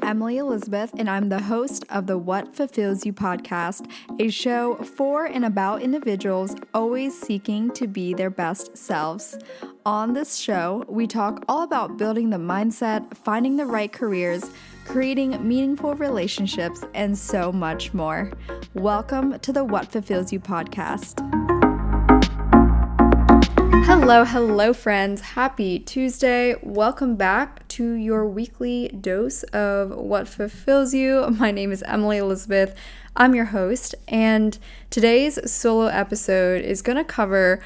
Emily Elizabeth, and I'm the host of the What Fulfills You podcast, a show for and about individuals always seeking to be their best selves. On this show, we talk all about building the mindset, finding the right careers, creating meaningful relationships, and so much more. Welcome to the What Fulfills You podcast. Hello, friends. Happy Tuesday. Welcome back to your weekly dose of What Fulfills You. My name is Emily Elizabeth. I'm your host, and today's solo episode is going to cover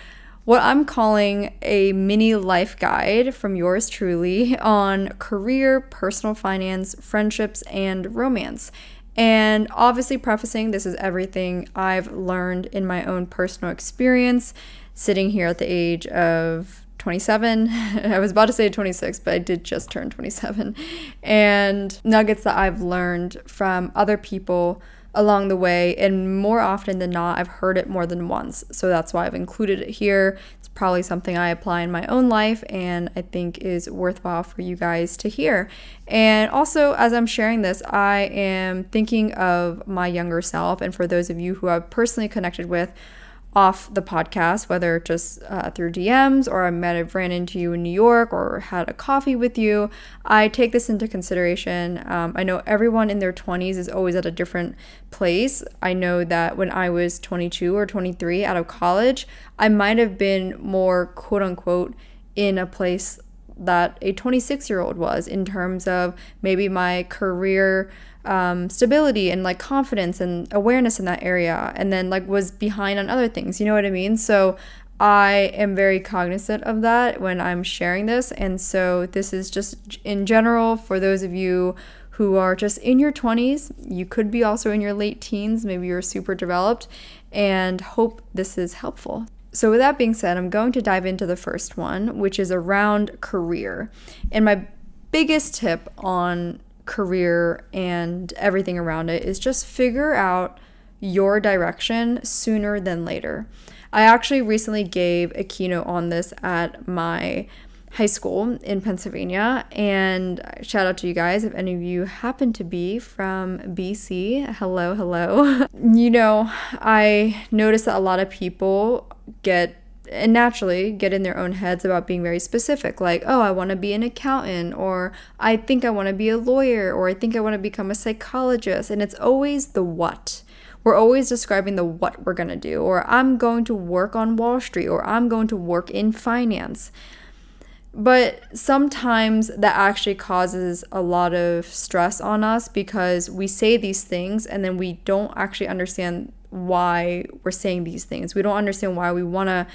what I'm calling a mini life guide from yours truly on career, personal finance, friendships, and romance. And obviously prefacing, this is everything I've learned in my own personal experience, sitting here at the age of 27. I was about to say 26, but I did just turn 27. And nuggets that I've learned from other people along the way, and more often than not, I've heard it more than once. So that's why I've included it here. It's probably something I apply in my own life and I think is worthwhile for you guys to hear. And also, as I'm sharing this, I am thinking of my younger self, and for those of you who I've personally connected with off the podcast, whether just through DMs or I might have ran into you in New York or had a coffee with you, I take this into consideration. I know everyone in their 20s is always at a different place. I know that when I was 22 or 23 out of college, I might have been more quote unquote in a place that a 26-year-old was in terms of maybe my career stability and like confidence and awareness in that area, and then like was behind on other things, you know what I mean? So I am very cognizant of that when I'm sharing this. And so this is just in general for those of you who are just in your 20s. You could be also in your late teens, maybe you're super developed, and hope this is helpful. So with that being said, I'm going to dive into the first one, which is around career. And my biggest tip on career and everything around it is just figure out your direction sooner than later. I actually recently gave a keynote on this at my high school in Pennsylvania, and shout out to you guys if any of you happen to be from BC. Hello. You know, I noticed that a lot of people naturally get in their own heads about being very specific, like, oh, I want to be an accountant, or I think I want to be a lawyer, or I think I want to become a psychologist. And it's always the what. We're always describing the what we're going to do, or I'm going to work on Wall Street, or I'm going to work in finance. But sometimes that actually causes a lot of stress on us because we say these things and then we don't actually understand why we're saying these things. We don't understand why we want to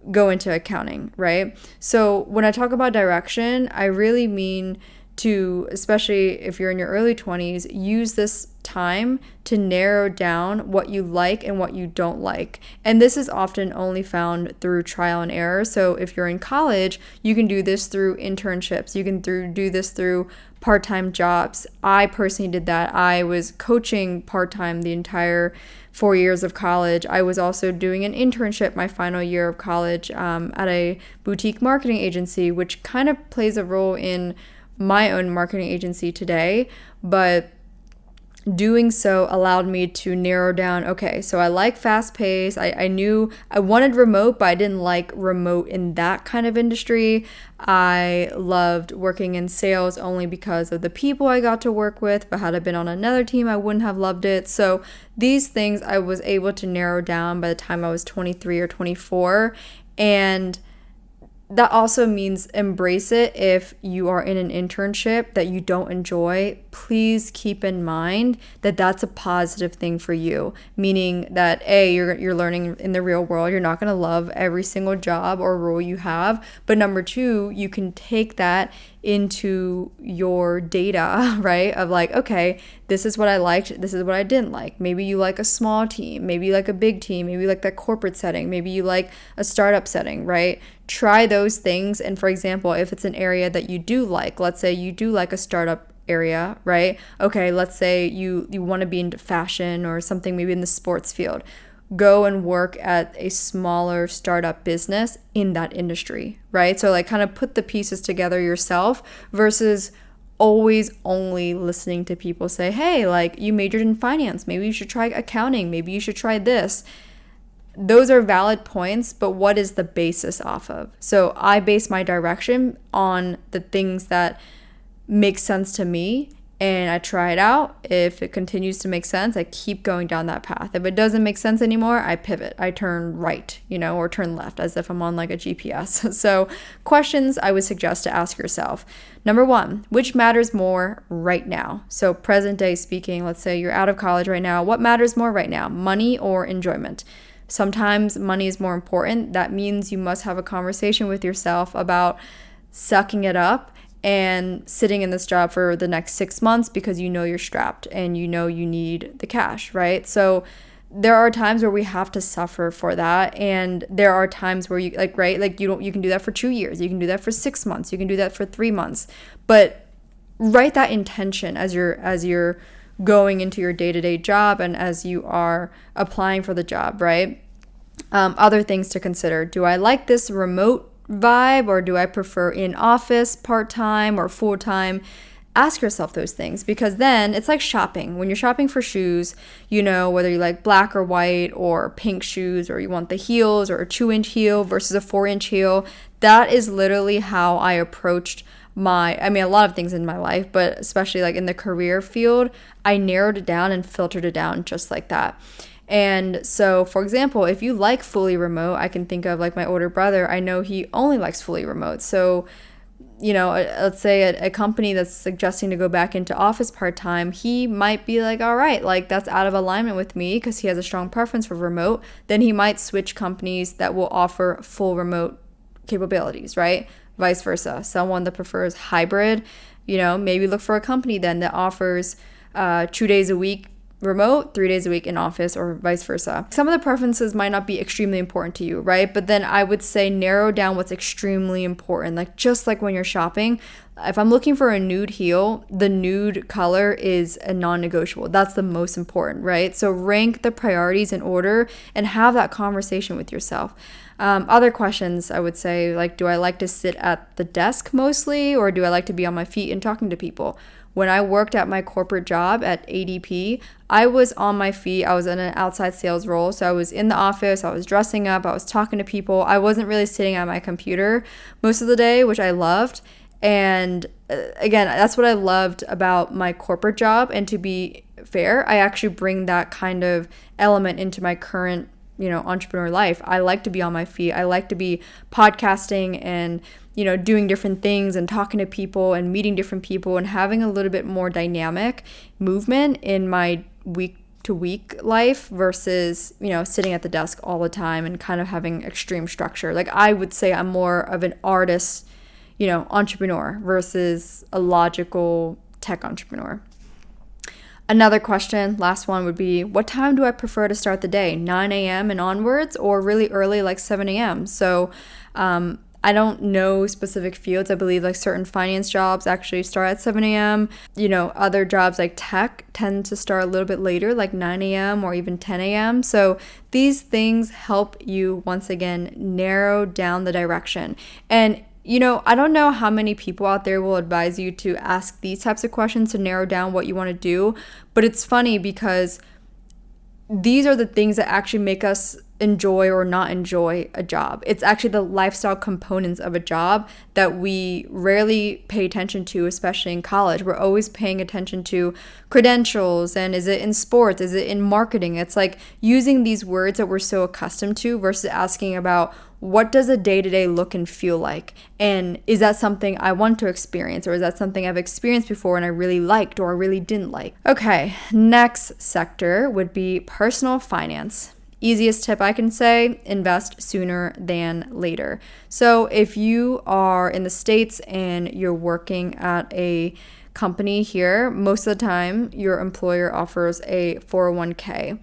go into accounting, right? So when I talk about direction, I really mean to, especially if you're in your early 20s, use this time to narrow down what you like and what you don't like. And this is often only found through trial and error. So if you're in college, you can do this through internships. You can do this through part-time jobs. I personally did that. I was coaching part-time the entire 4 years of college. I was also doing an internship my final year of college at a boutique marketing agency, which kind of plays a role in my own marketing agency today, but doing so allowed me to narrow down, okay, so I like fast pace. I knew I wanted remote, but I didn't like remote in that kind of industry. I loved working in sales only because of the people I got to work with, but had I been on another team, I wouldn't have loved it. So these things I was able to narrow down by the time I was 23 or 24. And that also means embrace it. If you are in an internship that you don't enjoy, please keep in mind that that's a positive thing for you, meaning that A, you're learning in the real world. You're not going to love every single job or role you have, but number two, you can take that into your data, right? Of like, okay, this is what I liked, this is what I didn't like. Maybe you like a small team, maybe you like a big team, maybe you like that corporate setting, maybe you like a startup setting, right? Try those things. And for example, if it's an area that you do like, let's say you do like a startup area, right? Okay, let's say you want to be into fashion or something, maybe in the sports field. Go and work at a smaller startup business in that industry, right? So like kind of put the pieces together yourself versus always only listening to people say, hey, like, you majored in finance, maybe you should try accounting, maybe you should try this. Those are valid points, but what is the basis off of? So I base my direction on the things that make sense to me, and I try it out. If it continues to make sense, I keep going down that path. If it doesn't make sense anymore, I pivot. I turn right, or turn left, as if I'm on like a GPS. So questions I would suggest to ask yourself. Number 1, which matters more right now? So present day speaking, let's say you're out of college right now. What matters more right now, money or enjoyment? Sometimes money is more important. That means you must have a conversation with yourself about sucking it up and sitting in this job for the next 6 months because you're strapped and you need the cash, right? So there are times where we have to suffer for that, and there are times where you you can do that for 2 years, you can do that for 6 months, you can do that for 3 months, but write that intention as you're going into your day-to-day job and as you are applying for the job, right? Other things to consider: do I like this remote vibe, or do I prefer in office, part-time or full-time? Ask yourself those things, because then it's like shopping. When you're shopping for shoes, whether you like black or white or pink shoes, or you want the heels or a 2-inch heel versus a 4-inch heel. That is literally how I approached a lot of things in my life, but especially like in the career field, I narrowed it down and filtered it down just like that. And so, for example, if you like fully remote, I can think of like my older brother. I know he only likes fully remote. So, let's say a company that's suggesting to go back into office part-time, he might be like, all right, like that's out of alignment with me because he has a strong preference for remote. Then he might switch companies that will offer full remote capabilities, right? Vice versa. Someone that prefers hybrid, maybe look for a company then that offers 2 days a week remote, 3 days a week in office, or vice versa. Some of the preferences might not be extremely important to you, right? But then I would say narrow down what's extremely important. Like just like when you're shopping, if I'm looking for a nude heel, the nude color is a non-negotiable. That's the most important, right? So rank the priorities in order and have that conversation with yourself. Other questions I would say, like, do I like to sit at the desk mostly, or do I like to be on my feet and talking to people? When I worked at my corporate job at ADP, I was on my feet. I was in an outside sales role. So I was in the office, I was dressing up, I was talking to people. I wasn't really sitting at my computer most of the day, which I loved. And again, that's what I loved about my corporate job. And to be fair, I actually bring that kind of element into my current entrepreneur life. I like to be on my feet. I like to be podcasting and, doing different things and talking to people and meeting different people and having a little bit more dynamic movement in my week to week life versus, sitting at the desk all the time and kind of having extreme structure. Like I would say I'm more of an artist, entrepreneur versus a logical tech entrepreneur. Another question, last one, would be, what time do I prefer to start the day? 9 a.m. and onwards, or really early, like 7 a.m.? So I don't know specific fields. I believe like certain finance jobs actually start at 7 a.m. Other jobs like tech tend to start a little bit later, like 9 a.m. or even 10 a.m. So these things help you, once again, narrow down the direction. And I don't know how many people out there will advise you to ask these types of questions to narrow down what you want to do, but it's funny because these are the things that actually make us enjoy or not enjoy a job. It's actually the lifestyle components of a job that we rarely pay attention to, especially in college. We're always paying attention to credentials and is it in sports, is it in marketing? It's like using these words that we're so accustomed to versus asking about what does a day-to-day look and feel like? And is that something I want to experience, or is that something I've experienced before and I really liked or really didn't like? Okay, next sector would be personal finance. Easiest tip I can say, invest sooner than later. So if you are in the States and you're working at a company here, most of the time your employer offers a 401k.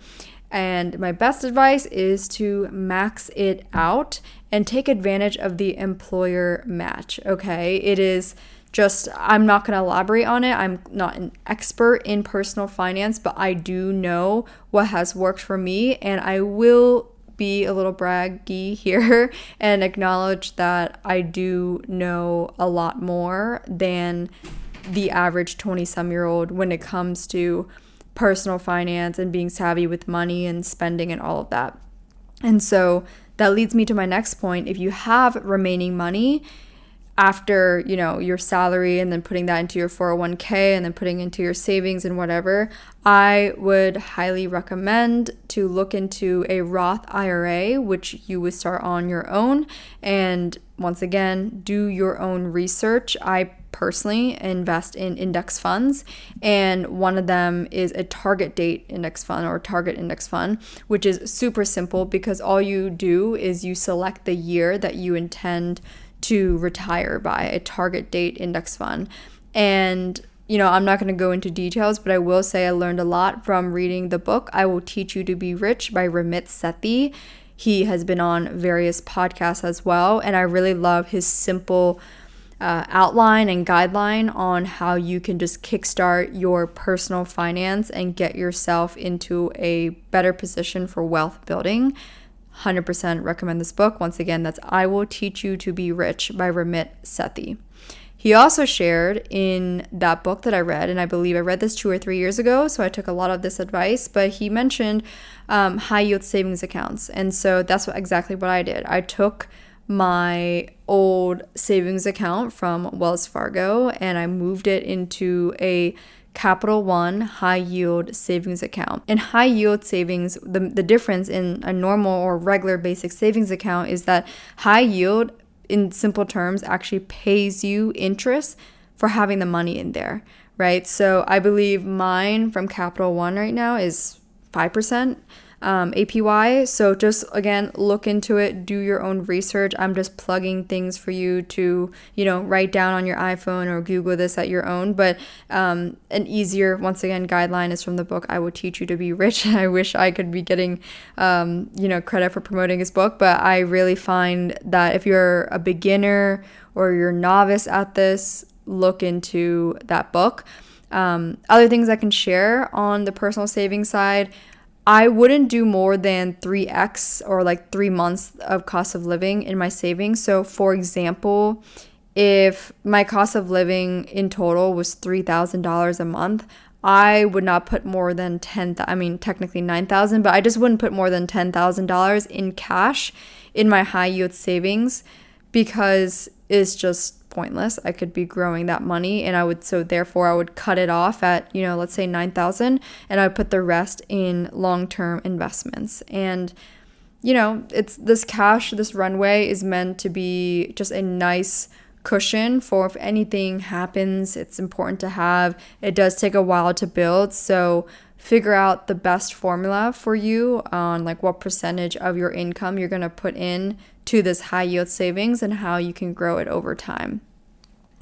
And my best advice is to max it out and take advantage of the employer match, okay? It is just, I'm not going to elaborate on it. I'm not an expert in personal finance, but I do know what has worked for me, and I will be a little braggy here and acknowledge that I do know a lot more than the average 20-some-year-old when it comes to personal finance and being savvy with money and spending and all of that. And so that leads me to my next point. If you have remaining money after, your salary and then putting that into your 401k and then putting into your savings and whatever, I would highly recommend to look into a Roth IRA, which you would start on your own. And once again, do your own research. I personally invest in index funds, and one of them is a target date index fund or target index fund, which is super simple because all you do is you select the year that you intend to retire by, a target date index fund. And I'm not going to go into details, but I will say I learned a lot from reading the book I Will Teach You to Be Rich by Ramit Sethi. He has been on various podcasts as well, and I really love his simple outline and guideline on how you can just kickstart your personal finance and get yourself into a better position for wealth building. 100% recommend this book. Once again, that's I Will Teach You to Be Rich by Ramit Sethi. He also shared in that book that I read, and I believe I read this 2 or 3 years ago, so I took a lot of this advice, but he mentioned high yield savings accounts. And so that's exactly what I did. I took my old savings account from Wells Fargo and I moved it into a Capital One high yield savings account. In high yield savings, the difference in a normal or regular basic savings account is that high yield, in simple terms, actually pays you interest for having the money in there, right? So I believe mine from Capital One right now is 5% APY. So just, again, look into it, do your own research. I'm just plugging things for you to, write down on your iPhone or Google this at your own. But an easier, once again, guideline is from the book I Will Teach You to Be Rich. And I wish I could be getting, credit for promoting his book. But I really find that if you're a beginner or you're novice at this, look into that book. Other things I can share on the personal savings side, I wouldn't do more than 3x or like 3 months of cost of living in my savings. So for example, if my cost of living in total was $3,000 a month, I would not put more than technically $9,000, but I just wouldn't put more than $10,000 in cash in my high yield savings because it's just pointless. I could be growing that money and therefore I would cut it off at, let's say 9,000, and I would put the rest in long-term investments. And, it's this cash, this runway is meant to be just a nice cushion for if anything happens. It's important to have. It does take a while to build. So figure out the best formula for you on like what percentage of your income you're going to put in to this high yield savings and how you can grow it over time.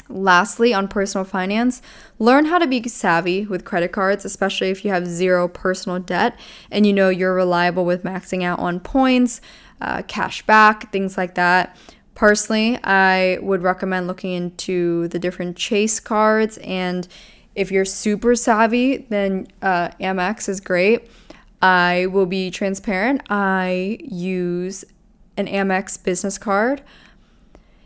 Lastly, on personal finance, learn how to be savvy with credit cards, especially if you have zero personal debt and you're reliable with maxing out on points, cash back, things like that. Personally, I would recommend looking into the different Chase cards, and if you're super savvy, then Amex is great. I will be transparent. I use an Amex business card.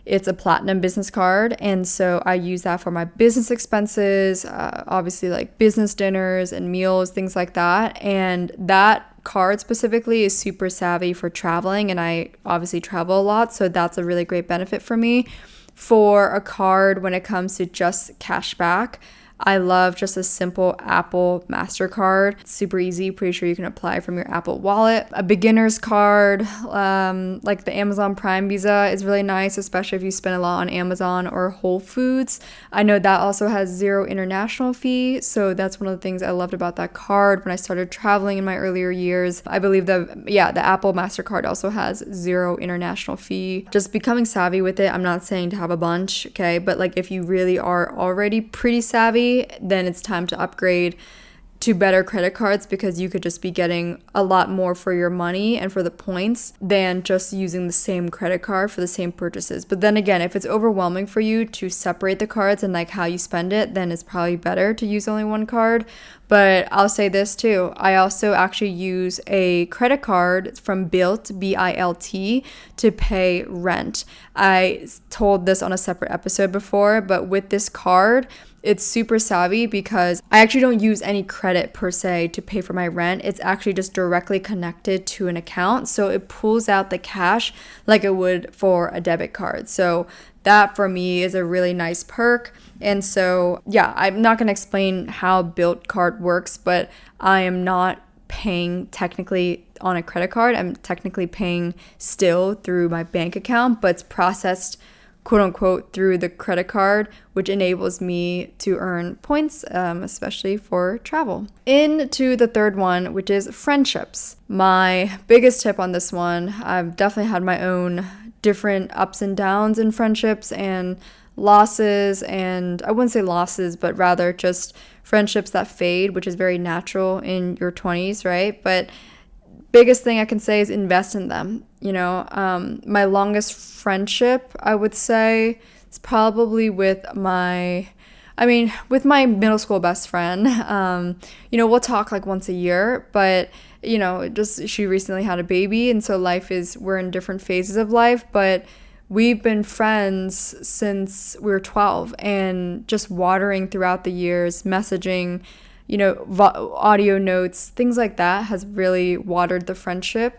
It's a platinum business card, and so I use that for my business expenses, obviously like business dinners and meals, things like that. And that card specifically is super savvy for traveling, and I obviously travel a lot, so that's a really great benefit for me. For a card, when it comes to just cash back, I love just a simple Apple MasterCard. It's super easy. Pretty sure you can apply from your Apple wallet. A beginner's card, like the Amazon Prime Visa, is really nice, especially if you spend a lot on Amazon or Whole Foods. I know that also has zero international fee, so that's one of the things I loved about that card when I started traveling in my earlier years. I believe the Apple MasterCard also has zero international fee. Just becoming savvy with it. I'm not saying to have a bunch, okay? But like if you really are already pretty savvy, then it's time to upgrade to better credit cards, because you could just be getting a lot more for your money and for the points than just using the same credit card for the same purchases. But then again, if it's overwhelming for you to separate the cards and like how you spend it, then it's probably better to use only one card. But I'll say this too. I also actually use a credit card from BILT, BILT, to pay rent. I told this on a separate episode before, but with this card, it's super savvy because I actually don't use any credit per se to pay for my rent. It's actually just directly connected to an account. So it pulls out the cash like it would for a debit card. So that for me is a really nice perk. And so, yeah, I'm not going to explain how BILT card works, but I am not paying technically on a credit card. I'm technically paying still through my bank account, but it's processed quote unquote through the credit card, which enables me to earn points, especially for travel. Into the third one, which is friendships. My biggest tip on this one, I've definitely had my own different ups and downs in friendships and losses, and I wouldn't say losses, but rather just friendships that fade, which is very natural in your 20s, right? But biggest thing I can say is invest in them. My longest friendship, I would say, is probably with my middle school best friend. We'll talk like once a year, but she recently had a baby, and so we're in different phases of life, but we've been friends since we were 12, and just watering throughout the years, messaging, audio notes, things like that has really watered the friendship.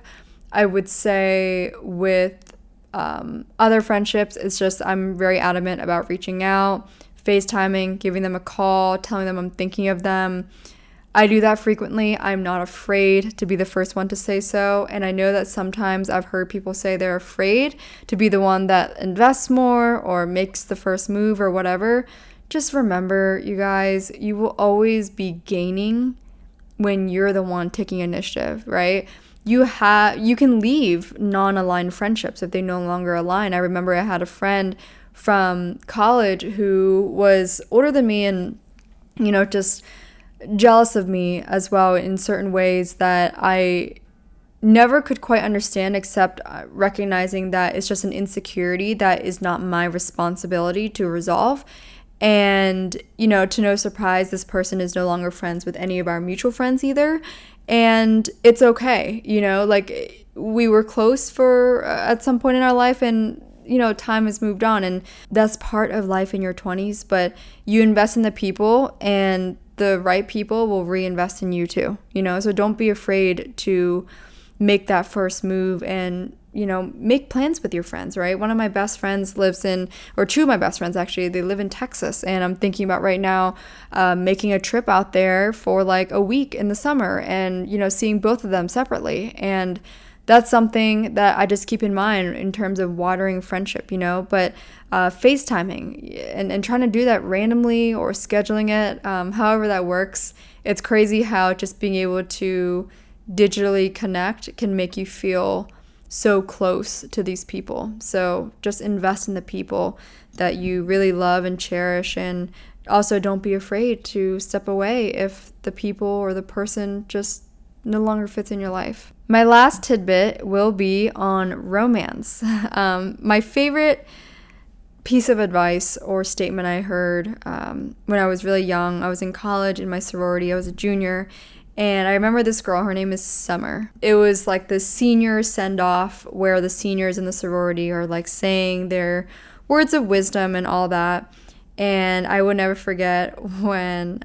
I would say with other friendships, it's just I'm very adamant about reaching out, FaceTiming, giving them a call, telling them I'm thinking of them. I do that frequently. I'm not afraid to be the first one to say so. And I know that sometimes I've heard people say they're afraid to be the one that invests more or makes the first move or whatever. Just remember, you guys, you will always be gaining when you're the one taking initiative, right? You can leave non-aligned friendships if they no longer align. I remember I had a friend from college who was older than me and, just jealous of me as well in certain ways that I never could quite understand, except recognizing that it's just an insecurity that is not my responsibility to resolve. And, to no surprise, this person is no longer friends with any of our mutual friends either. And it's okay, we were close for at some point in our life, and time has moved on, and that's part of life in your 20s. But you invest in the people, and the right people will reinvest in you too, so don't be afraid to make that first move and, make plans with your friends, right? One of my best friends two of my best friends actually, they live in Texas, and I'm thinking about right now making a trip out there for like a week in the summer and, seeing both of them separately. And that's something that I just keep in mind in terms of watering friendship, but FaceTiming and trying to do that randomly or scheduling it, however that works. It's crazy how just being able to digitally connect can make you feel so close to these people. So just invest in the people that you really love and cherish, and also don't be afraid to step away if the people or the person just no longer fits in your life. My last tidbit will be on romance. My favorite piece of advice or statement I heard when I was really young, I was in college in my sorority, I was a junior, and I remember this girl, her name is Summer. It was like the senior send-off where the seniors in the sorority are like saying their words of wisdom and all that. And I will never forget when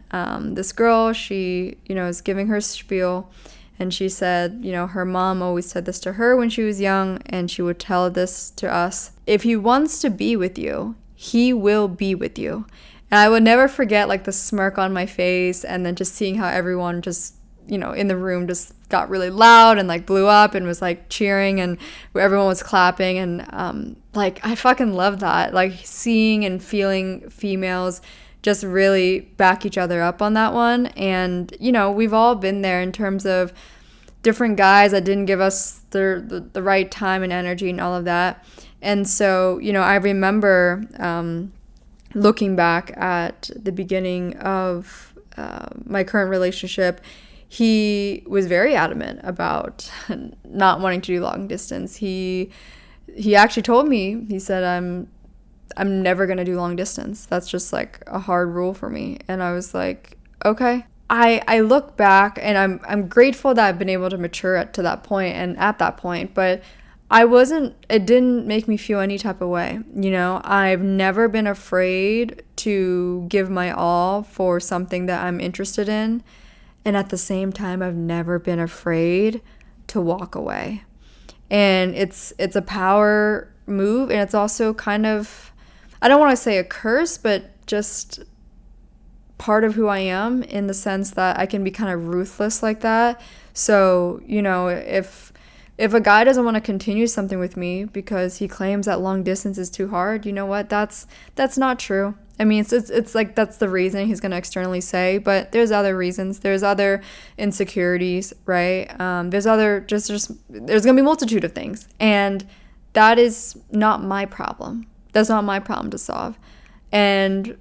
this girl, she, is giving her spiel, and she said, her mom always said this to her when she was young, and she would tell this to us: if he wants to be with you, he will be with you. And I would never forget like the smirk on my face, and then just seeing how everyone just, in the room just got really loud and like blew up and was like cheering, and everyone was clapping. And I fucking love that. Like seeing and feeling females just really back each other up on that one. And, we've all been there in terms of different guys that didn't give us the right time and energy and all of that. And so, I remember looking back at the beginning of my current relationship, he was very adamant about not wanting to do long distance. He actually told me, he said, I'm never going to do long distance. That's just like a hard rule for me. And I was like, okay. I look back and I'm grateful that I've been able to mature to that point and at that point, but it didn't make me feel any type of way. I've never been afraid to give my all for something that I'm interested in. And at the same time, I've never been afraid to walk away. And it's a power move, and it's also kind of, I don't want to say a curse, but just part of who I am, in the sense that I can be kind of ruthless like that. So, if a guy doesn't want to continue something with me because he claims that long distance is too hard, you know what? That's not true. I mean, it's like that's the reason he's going to externally say, but there's other reasons. There's other insecurities, right? There's other there's going to be a multitude of things, and that is not my problem. That's not my problem to solve. And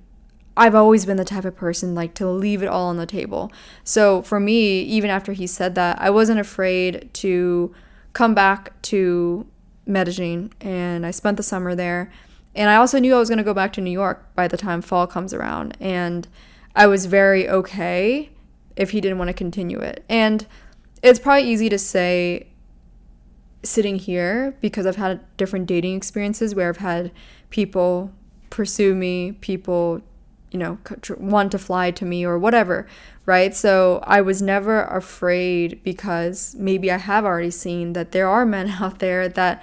I've always been the type of person like to leave it all on the table. So for me, even after he said that, I wasn't afraid to come back to Medellin, and I spent the summer there. And I also knew I was going to go back to New York by the time fall comes around. And I was very okay if he didn't want to continue it. And it's probably easy to say sitting here, because I've had different dating experiences where I've had people pursue me, people, want to fly to me or whatever, right? So I was never afraid, because maybe I have already seen that there are men out there that,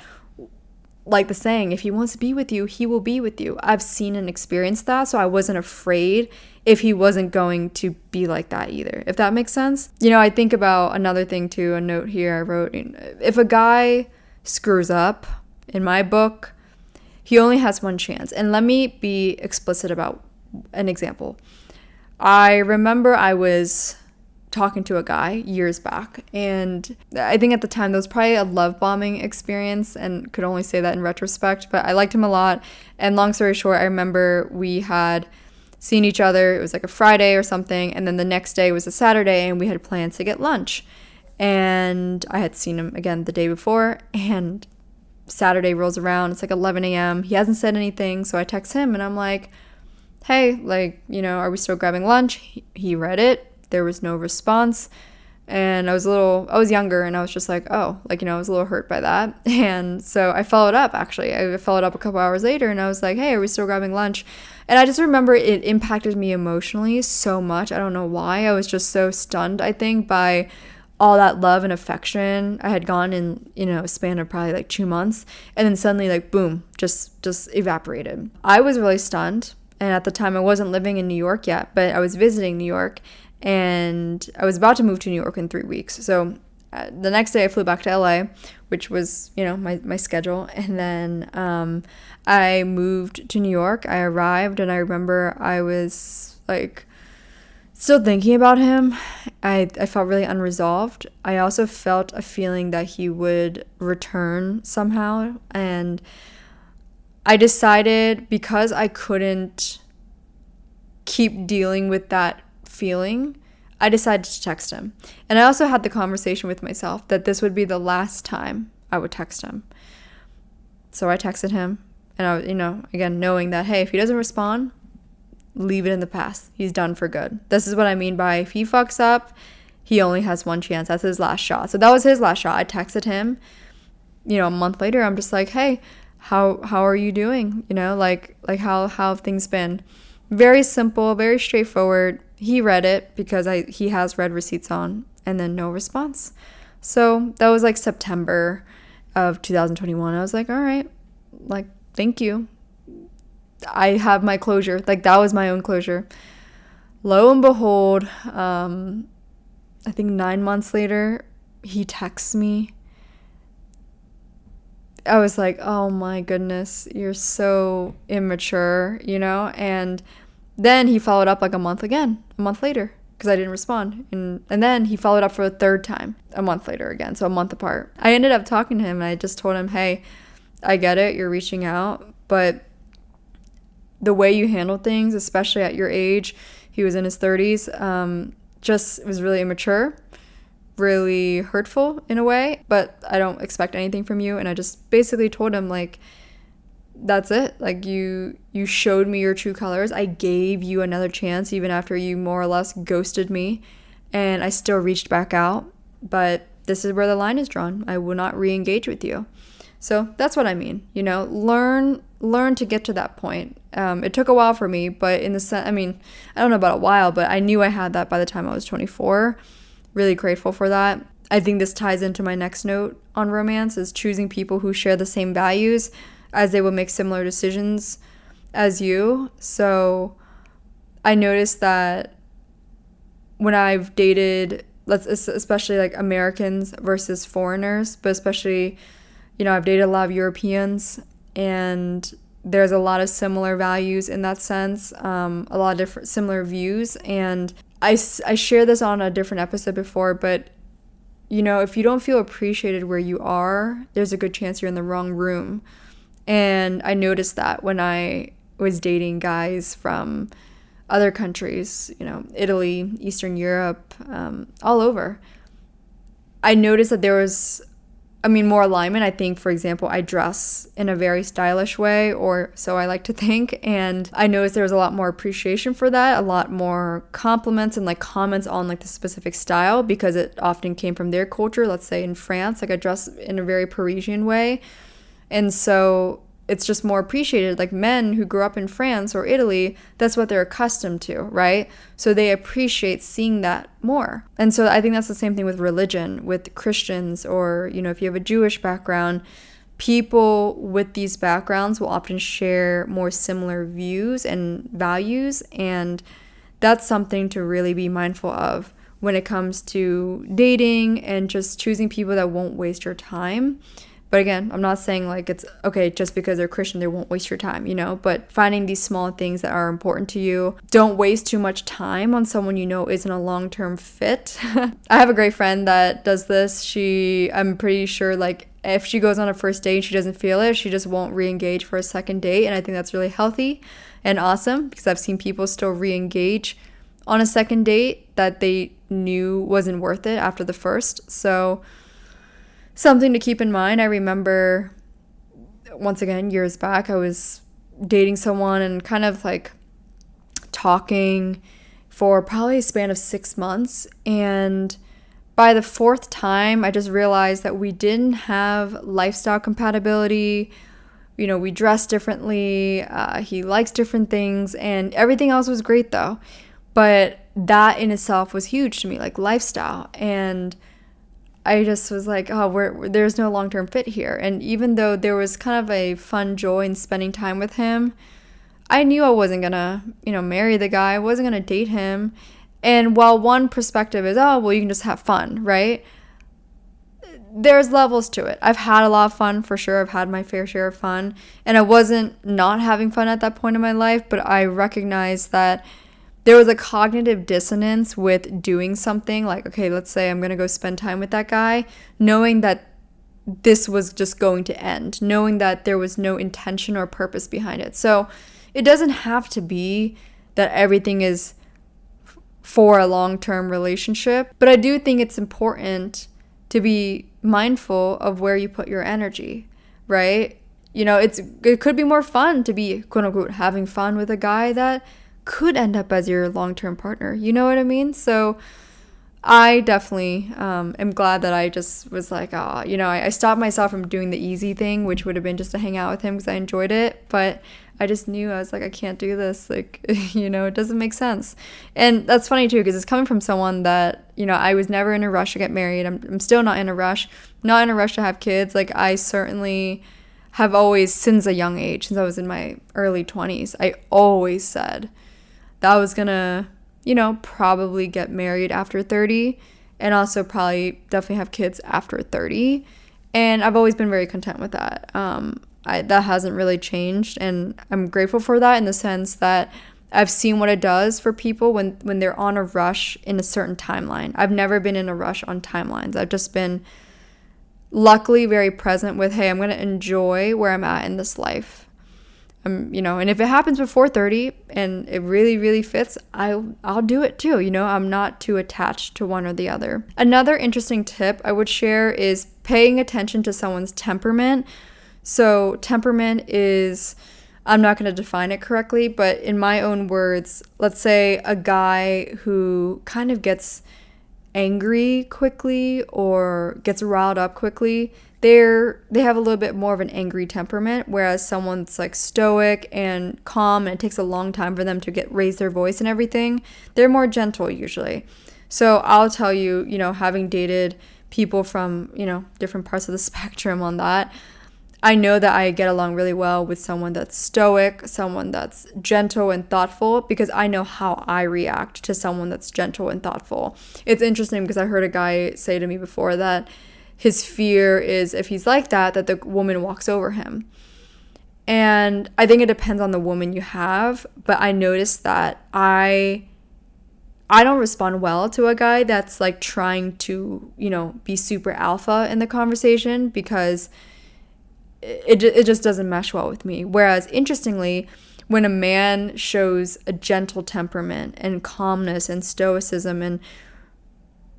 like the saying, if he wants to be with you, he will be with you. I've seen and experienced that, so I wasn't afraid if he wasn't going to be like that either, if that makes sense. I think about another thing too, a note here I wrote, if a guy screws up, in my book, he only has one chance. And let me be explicit about an example. I remember I was talking to a guy years back, and I think at the time that was probably a love bombing experience, and could only say that in retrospect, but I liked him a lot. And long story short, I remember we had seen each other. It was like a Friday or something, and then the next day was a Saturday, and we had plans to get lunch. And I had seen him again the day before, and Saturday rolls around. It's like 11 a.m. He hasn't said anything, so I text him, and I'm like, hey, are we still grabbing lunch? He read it. There was no response. And I was younger, and I was just like, oh, I was a little hurt by that. And so I followed up, actually. I followed up a couple hours later, and I was like, hey, are we still grabbing lunch? And I just remember it impacted me emotionally so much. I don't know why. I was just so stunned, I think, by all that love and affection I had gone in, a span of probably like 2 months. And then suddenly, boom, just evaporated. I was really stunned. And at the time, I wasn't living in New York yet, but I was visiting New York. And I was about to move to New York in 3 weeks. So the next day I flew back to LA, which was, my schedule. And then I moved to New York. I arrived, and I remember I was still thinking about him. I felt really unresolved. I also felt a feeling that he would return somehow. And I decided, because I couldn't keep dealing with that feeling, I decided to text him. And I also had the conversation with myself that this would be the last time I would text him. So I texted him, and I was, again, knowing that, hey, if he doesn't respond, leave it in the past. He's done for good. This is what I mean by, if he fucks up, he only has one chance. That's his last shot. So that was his last shot. I texted him, a month later. I'm just like, hey, how are you doing? How have things been? Very simple, very straightforward. He read it, because he has read receipts on, and then no response. So that was September of 2021. I was like, all right, thank you. I have my closure. That was my own closure. Lo and behold, I think 9 months later, he texts me. I was like, oh my goodness, you're so immature, and then he followed up a month later, because I didn't respond. And then he followed up for a third time a month later again, so a month apart. I ended up talking to him, and I just told him, hey, I get it, you're reaching out, but the way you handle things, especially at your age, he was in his 30s, just was really immature, really hurtful in a way, but I don't expect anything from you. And I just basically told him, that's it. Like you showed me your true colors. I gave you another chance even after you more or less ghosted me, and I still reached back out. But this is where the line is drawn. I will not re-engage with you. So that's what I mean. Learn to get to that point. It took a while for me, but in the sense, I don't know about a while, but I knew I had that by the time I was 24. Really grateful for that. I think this ties into my next note on romance, is choosing people who share the same values, as they will make similar decisions as you. So I noticed that when I've dated, especially like Americans versus foreigners, but especially, I've dated a lot of Europeans, and there's a lot of similar values in that sense, a lot of different similar views. And I shared this on a different episode before, but if you don't feel appreciated where you are, there's a good chance you're in the wrong room. And I noticed that when I was dating guys from other countries, Italy, Eastern Europe, all over, I noticed that there was more alignment. I think, for example, I dress in a very stylish way, or so I like to think. And I noticed there was a lot more appreciation for that, a lot more compliments and like comments on like the specific style, because it often came from their culture. Let's say in France, like I dress in a very Parisian way. And so it's just more appreciated. Like men who grew up in France or Italy, that's what they're accustomed to, right? So they appreciate seeing that more. And so I think that's the same thing with religion, with Christians, or, if you have a Jewish background, people with these backgrounds will often share more similar views and values. And that's something to really be mindful of when it comes to dating and just choosing people that won't waste your time. But again, I'm not saying like it's okay just because they're Christian, they won't waste your time, but finding these small things that are important to you. Don't waste too much time on someone isn't a long-term fit. I have a great friend that does this. I'm pretty sure like if she goes on a first date and she doesn't feel it, she just won't re-engage for a second date. And I think that's really healthy and awesome, because I've seen people still re-engage on a second date that they knew wasn't worth it after the first. So something to keep in mind. I remember, once again, years back, I was dating someone and kind of like talking for probably a span of 6 months. And by the 4th time, I just realized that we didn't have lifestyle compatibility. We dress differently. He likes different things, and everything else was great though. But that in itself was huge to me, like lifestyle. And I just was like, there's no long-term fit here. And even though there was kind of a fun joy in spending time with him, I knew I wasn't gonna, marry the guy. I wasn't gonna date him. And while one perspective is, you can just have fun, right? There's levels to it. I've had a lot of fun for sure. I've had my fair share of fun. And I wasn't not having fun at that point in my life, but I recognized that there was a cognitive dissonance with doing something like, okay, let's say I'm going to go spend time with that guy, knowing that this was just going to end, knowing that there was no intention or purpose behind it. So it doesn't have to be that everything is for a long-term relationship, but I do think it's important to be mindful of where you put your energy, right? It could be more fun to be, quote unquote, having fun with a guy that could end up as your long-term partner. You know what I mean? So I definitely am glad that I just was like, I stopped myself from doing the easy thing, which would have been just to hang out with him because I enjoyed it. But I just knew, I was like, I can't do this. Like, it doesn't make sense. And that's funny too, because it's coming from someone that, I was never in a rush to get married. I'm still not in a rush to have kids. Like, I certainly have always, since a young age, since I was in my early 20s, I always said that I was gonna, probably get married after 30, and also probably definitely have kids after 30. And I've always been very content with that. That hasn't really changed, and I'm grateful for that in the sense that I've seen what it does for people when they're on a rush in a certain timeline. I've never been in a rush on timelines. I've just been luckily very present with, hey, I'm going to enjoy where I'm at in this life. And if it happens before 30 and it really, really fits, I'll do it too. I'm not too attached to one or the other. Another interesting tip I would share is paying attention to someone's temperament. So temperament is, I'm not going to define it correctly, but in my own words, let's say a guy who kind of gets angry quickly or gets riled up quickly, they have a little bit more of an angry temperament, whereas someone that's like stoic and calm and it takes a long time for them to raise their voice and everything, they're more gentle usually. So I'll tell you, having dated people from, different parts of the spectrum on that, I know that I get along really well with someone that's stoic, someone that's gentle and thoughtful, because I know how I react to someone that's gentle and thoughtful. It's interesting because I heard a guy say to me before that his fear is if he's like that the woman walks over him. And I think it depends on the woman you have, but I noticed that I don't respond well to a guy that's like trying to, be super alpha in the conversation, because it just doesn't mesh well with me. Whereas interestingly, when a man shows a gentle temperament and calmness and stoicism and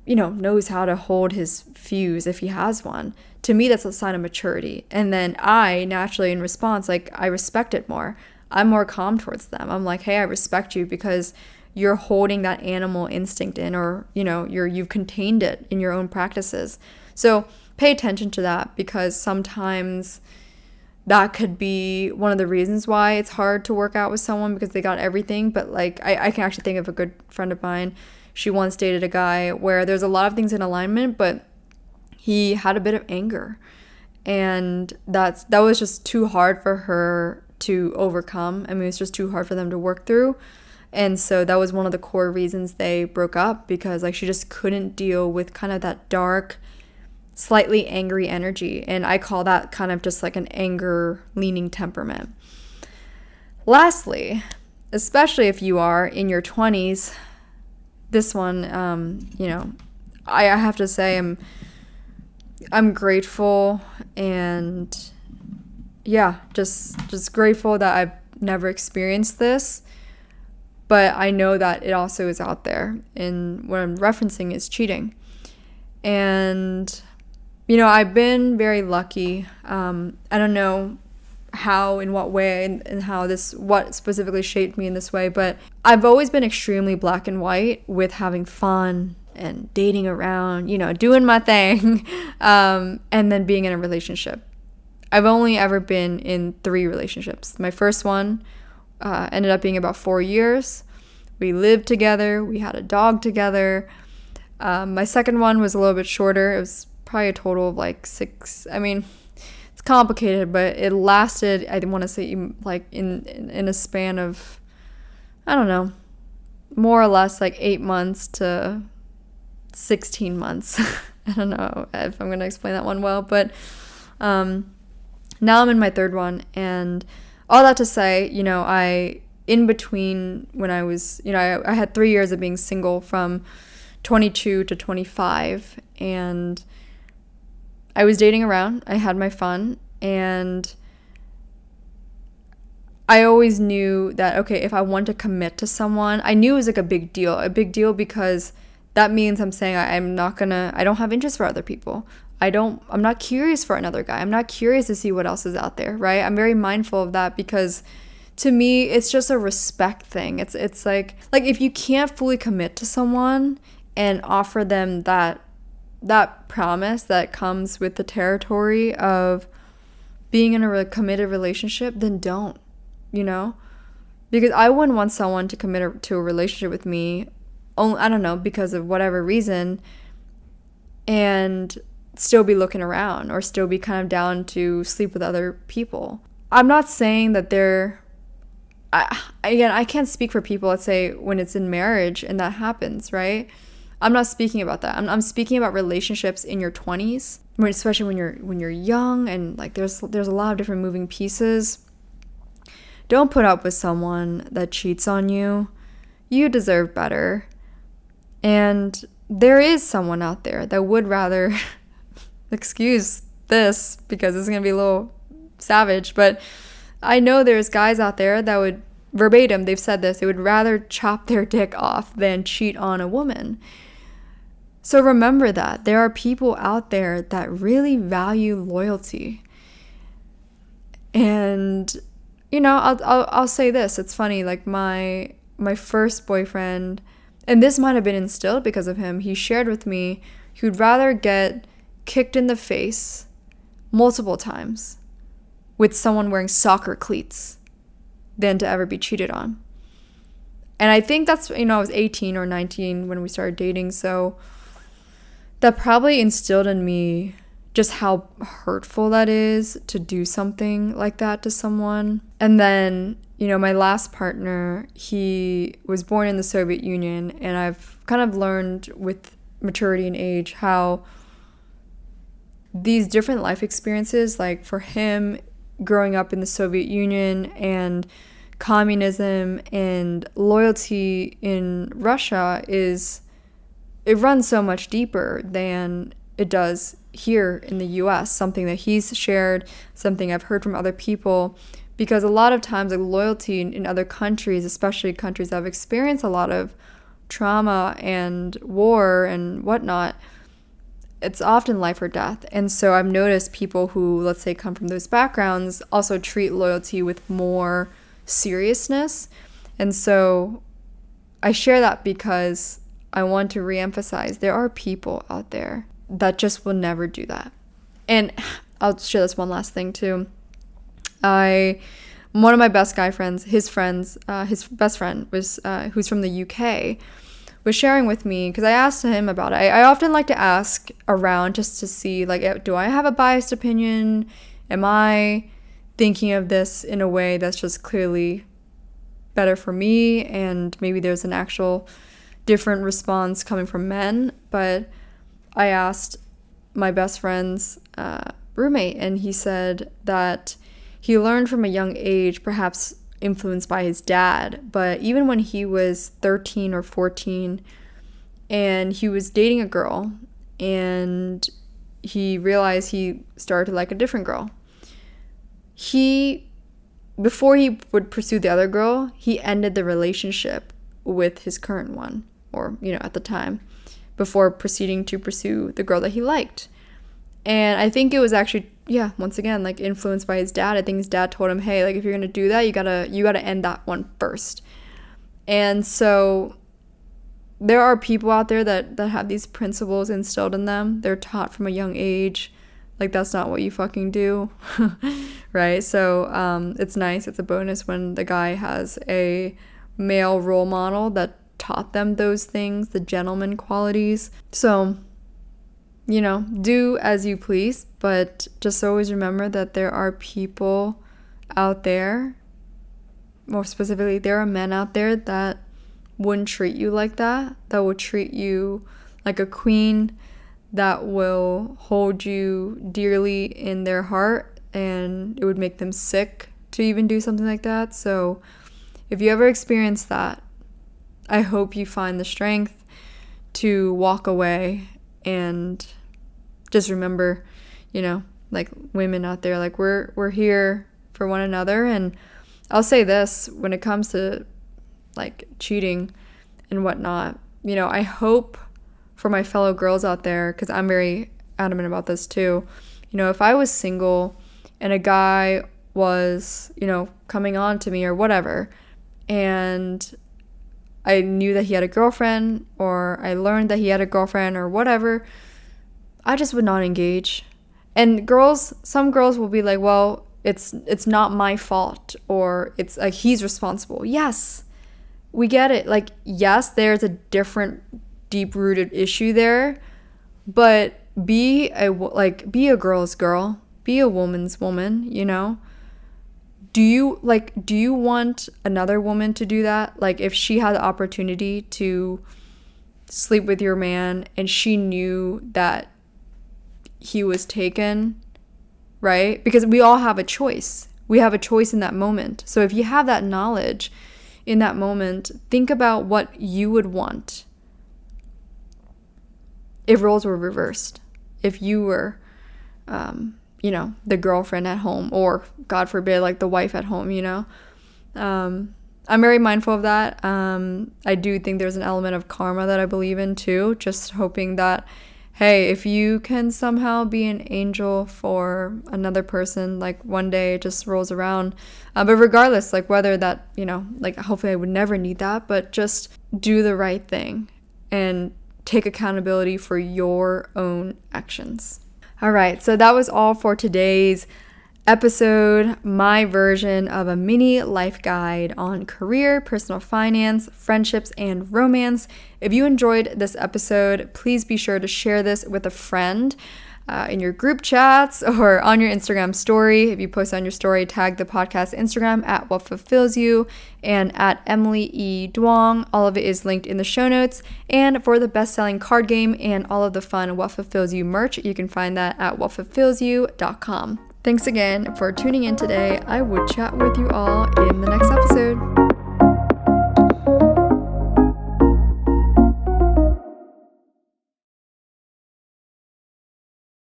knows how to hold his fuse if he has one, to me that's a sign of maturity. And then I naturally, in response, like, I respect it more. I'm more calm towards them. I'm like, hey, I respect you because you're holding that animal instinct in, or you've contained it in your own practices. So pay attention to that, because sometimes that could be one of the reasons why it's hard to work out with someone, because they got everything. But like, I can actually think of a good friend of mine. She once dated a guy where there's a lot of things in alignment, but he had a bit of anger, and that was just too hard for her to overcome. I mean, it's just too hard for them to work through. And so that was one of the core reasons they broke up, because like she just couldn't deal with kind of that dark, slightly angry energy. And I call that kind of just like an anger leaning temperament. Lastly, especially if you are in your 20s, this one, I have to say I'm grateful, and yeah, just grateful that I've never experienced this. But I know that it also is out there, and what I'm referencing is cheating. And I've been very lucky. I don't know how, in what way, and what specifically shaped me in this way, but I've always been extremely black and white with having fun and dating around, doing my thing, and then being in a relationship. I've only ever been in 3 relationships. My first one ended up being about 4 years. We lived together. We had a dog together. My second one was a little bit shorter. It was probably a total of like 6. I mean, it's complicated, but it lasted, I want to say, like in a span of, I don't know, more or less like 8 months to 16 months. I don't know if I'm going to explain that one well, but now I'm in my third one. And all that to say, in between when I was, I had 3 years of being single from 22 to 25, and I was dating around. I had my fun, and I always knew that, okay, if I want to commit to someone, I knew it was like a big deal because that means I'm saying I don't have interest for other people. I'm not curious for another guy. I'm not curious to see what else is out there, right? I'm very mindful of that, because to me, it's just a respect thing. It's like if you can't fully commit to someone and offer them that promise that comes with the territory of being in a committed relationship, then don't, because I wouldn't want someone to commit to a relationship with me, I don't know, because of whatever reason, and still be looking around or still be kind of down to sleep with other people. I'm not saying that I can't speak for people, let's say, when it's in marriage and that happens, right? I'm not speaking about that. I'm speaking about relationships in your 20s, especially when you're young, and like there's a lot of different moving pieces. Don't put up with someone that cheats on you. You deserve better. And there is someone out there that would rather excuse this because it's going to be a little savage, but I know there's guys out there that would, verbatim, they've said this, they would rather chop their dick off than cheat on a woman. So remember that there are people out there that really value loyalty. And, you know, I'll say this. It's funny, like my first boyfriend, and this might have been instilled because of him, he shared with me he would rather get kicked in the face multiple times with someone wearing soccer cleats than to ever be cheated on. And I think that's, you know, I was 18 or 19 when we started dating, so that probably instilled in me just how hurtful that is to do something like that to someone. And then, you know, my last partner, he was born in the Soviet Union, and I've kind of learned with maturity and age how these different life experiences, like for him growing up in the Soviet Union and communism and loyalty in Russia, it runs so much deeper than it does here in the US, something that he's shared, something I've heard from other people, because a lot of times like loyalty in other countries, especially countries that have experienced a lot of trauma and war and whatnot, it's often life or death. And so I've noticed people who, let's say, come from those backgrounds also treat loyalty with more seriousness. And so I share that because I want to reemphasize there are people out there that just will never do that. And I'll share this one last thing too. One of my best guy friends, his best friend was who's from the UK, was sharing with me, because I asked him about it. I often like to ask around just to see, like, do I have a biased opinion? Am I thinking of this in a way that's just clearly better for me, and maybe there's an actual different response coming from men? But I asked my best friend's roommate, and he said that he learned from a young age, perhaps influenced by his dad, but even when he was 13 or 14 and he was dating a girl and he realized he started to like a different girl, before he would pursue the other girl, he ended the relationship with his current one, or, you know, at the time, before proceeding to pursue the girl that he liked. And I think it was actually, once again, like influenced by his dad. I think his dad told him, hey, like if you're gonna do that, you gotta end that one first. And so there are people out there that have these principles instilled in them. They're taught from a young age, like that's not what you fucking do, right? So it's nice, it's a bonus when the guy has a male role model that taught them those things, the gentleman qualities. So, you know, do as you please, but just always remember that there are people out there, more specifically, there are men out there that wouldn't treat you like that will treat you like a queen, that will hold you dearly in their heart, and it would make them sick to even do something like that. So if you ever experience that, I hope you find the strength to walk away and just remember, you know, like women out there, like we're here for one another. And I'll say this, when it comes to like cheating and whatnot, you know, I hope for my fellow girls out there, because I'm very adamant about this too, you know, if I was single and a guy was, you know, coming on to me or whatever, and I knew that he had a girlfriend, or I learned that he had a girlfriend or whatever, I just would not engage. And some girls will be like, well, it's not my fault, or it's like he's responsible. Yes, we get it. Like, yes, there's a different deep-rooted issue there, but be a girl's girl, be a woman's woman, you know? Do you want another woman to do that? Like, if she had the opportunity to sleep with your man and she knew that he was taken, right? Because we all have a choice. We have a choice in that moment. So if you have that knowledge in that moment, think about what you would want if roles were reversed. If you were, you know, the girlfriend at home, or God forbid, like the wife at home, you know. I'm very mindful of that. I do think there's an element of karma that I believe in too, just hoping that hey, if you can somehow be an angel for another person, like one day it just rolls around. But regardless, like whether that, like hopefully I would never need that, but just do the right thing and take accountability for your own actions. All right, so that was all for today's episode, my version of a mini life guide on career, personal finance, friendships, and romance. If you enjoyed this episode, please be sure to share this with a friend in your group chats or on your Instagram story. If you post on your story, tag the podcast Instagram at What Fulfills You and at Emily E. Duong. All of it is linked in the show notes. And for the best-selling card game and all of the fun What Fulfills You merch, you can find that at whatfulfillsyou.com. Thanks again for tuning in today. I will chat with you all in the next episode.